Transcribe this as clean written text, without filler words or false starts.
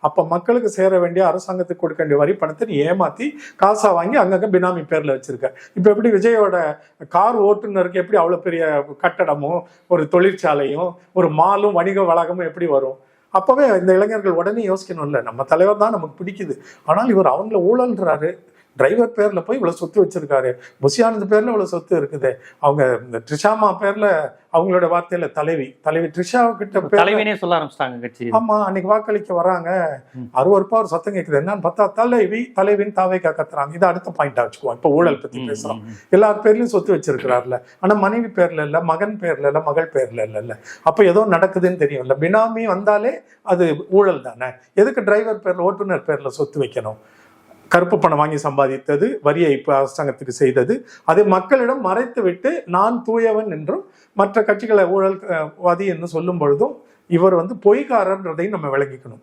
அப்ப மக்களுக்கு சேர வேண்டிய, அரசாங்கத்துக்கு கொடுக்க வேண்டிய வரி பணத்தை நீ ஏமாத்தி காசா வாங்கி அங்கங்க பினாமி பேர்ல வச்சிருக்க. இப்ப எப்படி விஜயோட கார் ஓட்டுநருக்கு எப்படி அவ்வளவு பெரிய கட்டடமும் ஒரு தொழிற்சாலையும் ஒரு மாலும் வணிக வளாகமும் எப்படி வரும்? அப்பவே இந்த இளைஞர்கள் உடனே யோசிக்கணும்ல, நம்ம தலைவர் தான் நமக்கு பிடிக்குது, ஆனால் இவர் அவங்கள ஊழல்ன்றாரு, டிரைவர் பேர்ல போய் இவ்வளவு சொத்து வச்சிருக்காரு, புஷியானந்த் பேர்ல இவ்வளவு சொத்து இருக்குது, அவங்க இந்த ட்ரிஷாமா பேர்ல, அவங்களோட வார்த்தையில தலைவி ட்ரிஷா கிட்ட தலைவினே சொல்ல ஆரம்பிச்சிட்டாங்க கட்சி. ஆமா, அன்னைக்கு வாக்களிக்க வராங்க, அருவருப்பா ஒரு சத்தம் கேட்குது, என்னன்னு பார்த்தா தலைவின்னு தாவேக்கா கத்துறாங்க. இதை அடுத்த பாயிண்டா வச்சுக்குவோம். இப்ப ஊழல் பத்தி பேசுறோம். எல்லார் பேர்லயும் சொத்து வச்சிருக்கிறாருல, ஆனா மனைவி பேர்ல இல்ல, மகன் பேர்ல இல்ல, மகள் பேர்ல இல்ல. அப்ப ஏதோ நடக்குதுன்னு தெரியும்ல. பினாமி வந்தாலே அது ஊழல் தானே. எதுக்கு டிரைவர் பேர்ல, ஓட்டுநர் பேர்ல சொத்து வைக்கணும்? கருப்பு பணம் வாங்கி சம்பாதித்தது, வரி ஏய்ப்பு அரசாங்கத்துக்கு செய்தது, அதை மக்களிடம் மறைத்து விட்டு நான் தூயவன் என்றும் மற்ற கட்சிகளை ஊழல்வாதி என்று சொல்லும் பொழுதும் இவர் பொய்காரன்றதையும் நம்ம விளங்கிக்கணும்.